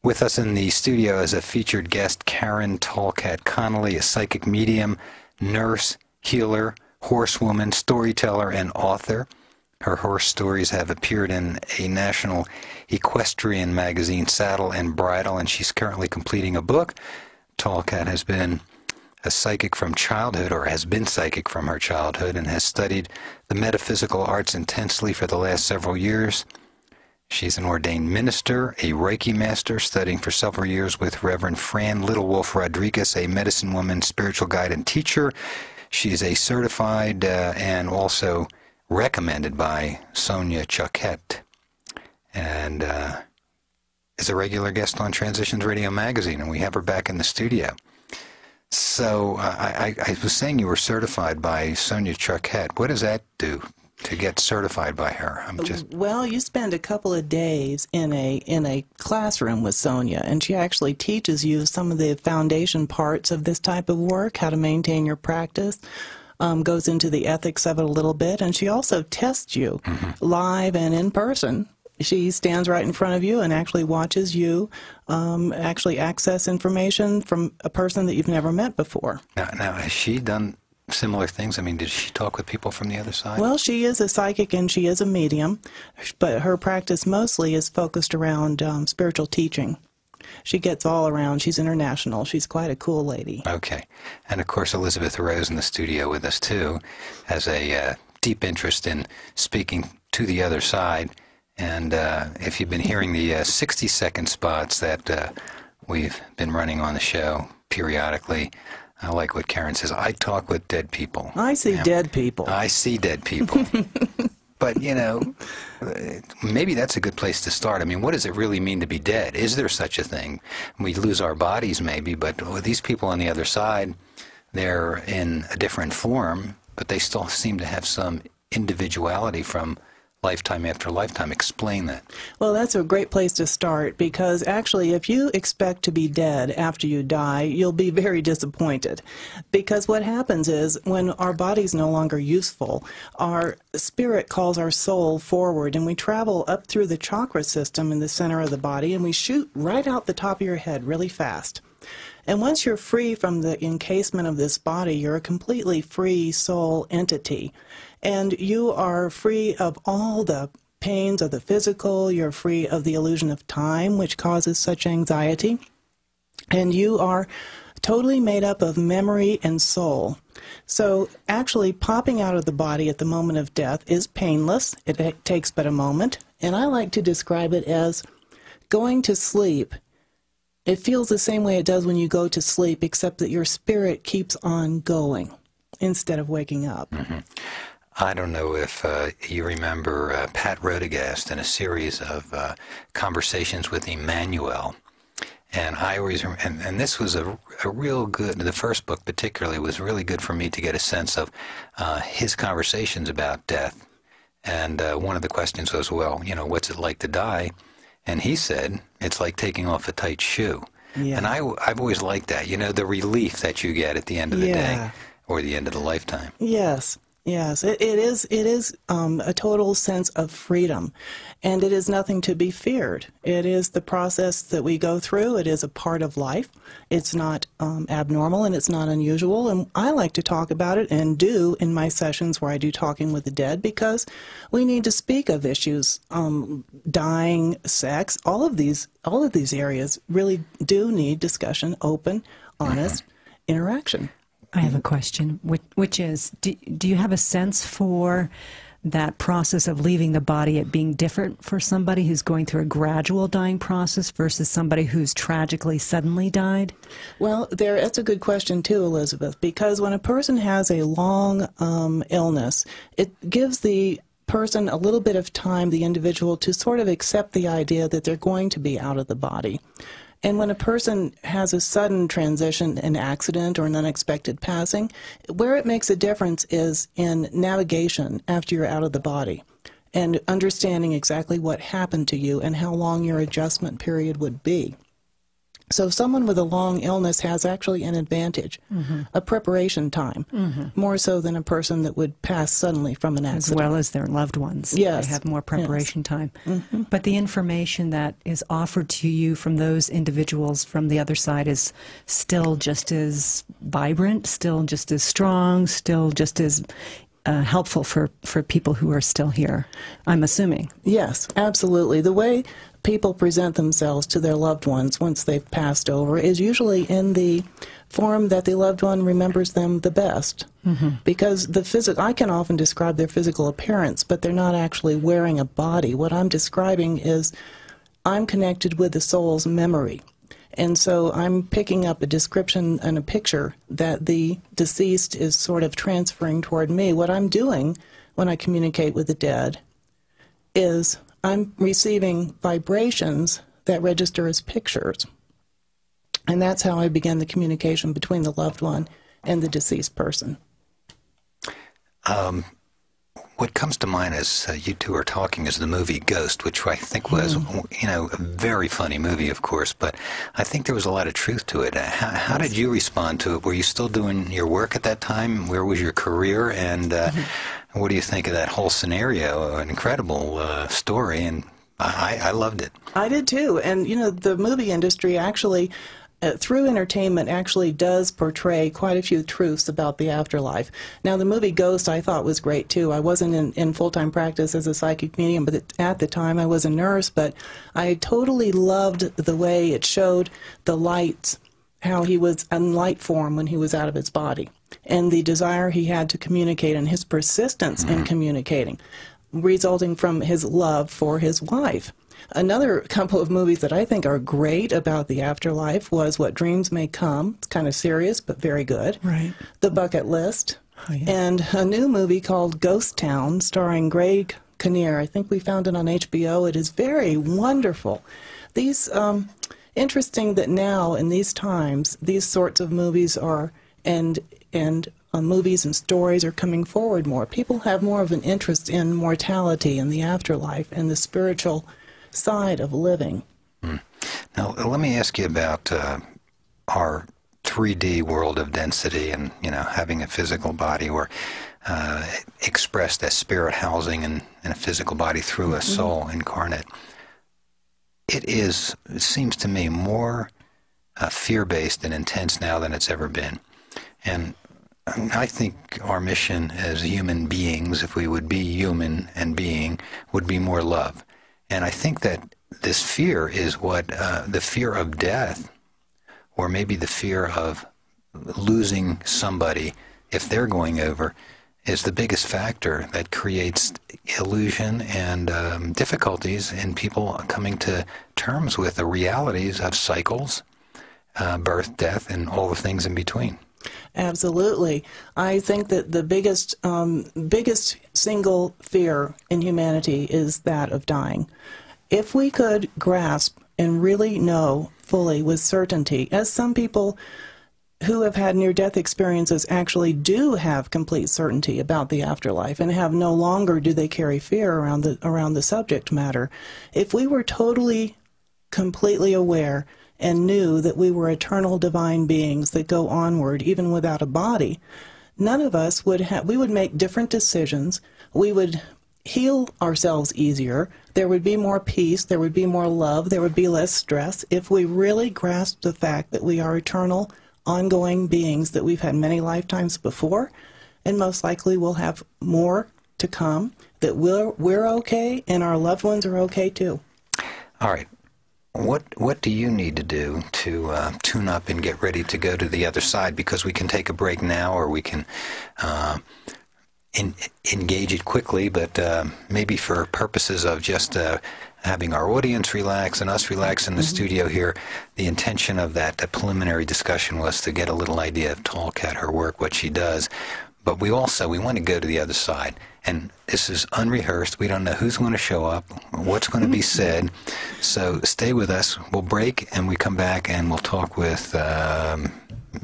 With us in the studio as a featured guest, Tallkat Conley, a psychic medium, nurse, healer, horsewoman, storyteller, and author. Her horse stories have appeared in a national equestrian magazine, Saddle and Bridle, and she's currently completing a book. Tallkat has been a psychic from childhood, or has been psychic from her childhood, and has studied the metaphysical arts intensely for the last several years. She's an ordained minister, a Reiki master, studying for several years with Reverend Fran Little Wolf Rodriguez, a medicine woman, spiritual guide, and teacher. She's a certified and also recommended by Sonia Tallkat, and is a regular guest on Transitions Radio Magazine, and we have her back in the studio. So I was saying you were certified by Sonia Tallkat. What does that do to get certified by her? Well, you spend a couple of days in a classroom with Sonia, and she actually teaches you some of the foundation parts of this type of work, how to maintain your practice, goes into the ethics of it a little bit, and she also tests you live and in person. She stands right in front of you and actually watches you actually access information from a person that you've never met before. Now, has she done similar things? I mean, did she talk with people from the other side? Well, she is a psychic and she is a medium, but her practice mostly is focused around spiritual teaching. She gets all around. She's international. She's quite a cool lady. Okay. And, of course, Elizabeth Rose in the studio with us, too, has a deep interest in speaking to the other side. And if you've been hearing the 60-second spots that we've been running on the show periodically, I like what Karen says. I talk with dead people. I see dead people. I see dead people. But, you know, maybe that's a good place to start. I mean, what does it really mean to be dead? Is there such a thing? We lose our bodies maybe, but these people on the other side, they're in a different form, but they still seem to have some individuality from lifetime after lifetime. Explain that. Well, that's a great place to start, because actually if you expect to be dead after you die, you'll be very disappointed. Because what happens is when our body's no longer useful, our spirit calls our soul forward, and we travel up through the chakra system in the center of the body, and we shoot right out the top of your head really fast. And once you're free from the encasement of this body, you're a completely free soul entity. And you are free of all the pains of the physical. You're free of the illusion of time, which causes such anxiety. And you are totally made up of memory and soul. So actually popping out of the body at the moment of death is painless. It takes but a moment. And I like to describe it as going to sleep. It feels the same way it does when you go to sleep, except that your spirit keeps on going instead of waking up. I don't know if you remember Pat Rodegast in a series of conversations with Emmanuel. And I always remember, and this was a real good, the first book particularly was really good for me to get a sense of his conversations about death. And one of the questions was, well, you know, what's it like to die? And he said, it's like taking off a tight shoe. Yeah. And I've always liked that, you know, the relief that you get at the end of the day or the end of the lifetime. Yes. Yes, it is a total sense of freedom, and it is nothing to be feared. It is the process that we go through. It is a part of life. It's not abnormal, and it's not unusual, and I like to talk about it and do in my sessions where I do talking with the dead, because we need to speak of issues, dying, sex, all of these areas really do need discussion, open, honest interaction. I have a question, which is, do you have a sense for that process of leaving the body, it being different for somebody who's going through a gradual dying process versus somebody who's tragically suddenly died? Well, that's a good question too, Elizabeth, because when a person has a long illness, it gives the person a little bit of time, the individual, to sort of accept the idea that they're going to be out of the body. And when a person has a sudden transition, an accident, or an unexpected passing, where it makes a difference is in navigation after you're out of the body and understanding exactly what happened to you and how long your adjustment period would be. So someone with a long illness has actually an advantage, a preparation time, more so than a person that would pass suddenly from an accident. As well as their loved ones. Yes. They have more preparation Yes. time. But the information that is offered to you from those individuals from the other side is still just as vibrant, still just as strong, still just as helpful for people who are still here, I'm assuming. Yes, absolutely. The way people present themselves to their loved ones once they've passed over is usually in the form that the loved one remembers them the best. Because I can often describe their physical appearance, but they're not actually wearing a body. What I'm describing is I'm connected with the soul's memory. And so I'm picking up a description and a picture that the deceased is sort of transferring toward me. What I'm doing when I communicate with the dead is I'm receiving vibrations that register as pictures. And that's how I begin the communication between the loved one and the deceased person. What comes to mind as you two are talking is the movie Ghost, which I think was, a very funny movie, of course, but I think there was a lot of truth to it. How did you respond to it? Were you still doing your work at that time? Where was your career? And what do you think of that whole scenario? An incredible story, and I loved it. I did too. And, the movie industry actually, through entertainment, actually does portray quite a few truths about the afterlife. Now, the movie Ghost I thought was great too. I wasn't in full-time practice as a psychic medium, but at the time I was a nurse, but I totally loved the way it showed the lights, how he was in light form when he was out of his body, and the desire he had to communicate and his persistence in communicating, resulting from his love for his wife. Another couple of movies that I think are great about the afterlife was What Dreams May Come. It's kind of serious, but very good. Right. The Bucket List. Oh, yeah. And a new movie called Ghost Town, starring Greg Kinnear. I think we found it on HBO. It is very wonderful. These, interesting that now, in these times, these sorts of movies are, and movies and stories are coming forward more. People have more of an interest in mortality and the afterlife and the spiritual side of living. Now, let me ask you about our 3D world of density and, having a physical body or expressed as spirit housing in a physical body through a soul incarnate. It seems to me, more fear-based and intense now than it's ever been. And I think our mission as human beings, if we would be human and being, would be more love. And I think that this fear is what the fear of death, or maybe the fear of losing somebody if they're going over, is the biggest factor that creates illusion and difficulties in people coming to terms with the realities of cycles, birth, death, and all the things in between. Absolutely. I think that the biggest single fear in humanity is that of dying. If we could grasp and really know fully with certainty, as some people who have had near-death experiences actually do have complete certainty about the afterlife and have no longer do they carry fear around the subject matter. If we were totally, completely aware and knew that we were eternal divine beings that go onward even without a body, none of us would make different decisions. We would heal ourselves easier. There would be more peace. There would be more love. There would be less stress if we really grasped the fact that we are eternal, ongoing beings, that we've had many lifetimes before, and most likely we'll have more to come, that we're okay and our loved ones are okay too. All right. What do you need to do to tune up and get ready to go to the other side? Because we can take a break now, or we can engage it quickly, but maybe for purposes of just having our audience relax and us relax in the studio here, the intention of that preliminary discussion was to get a little idea of Tallkat, her work, what she does. But we want to go to the other side. And this is unrehearsed. We don't know who's going to show up, what's going to be said. So stay with us. We'll break, and we come back, and we'll talk with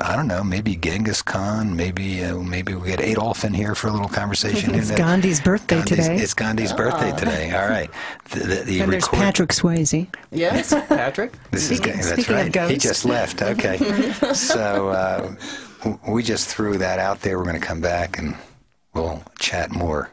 I don't know, maybe Genghis Khan, maybe we get Adolf in here for a little conversation. It's Gandhi's birthday today. It's Gandhi's birthday today. All right. And there's Patrick Swayze. Yes, Patrick. That's right. Of ghosts. He just left. Okay. So we just threw that out there. We're going to come back and we'll chat more.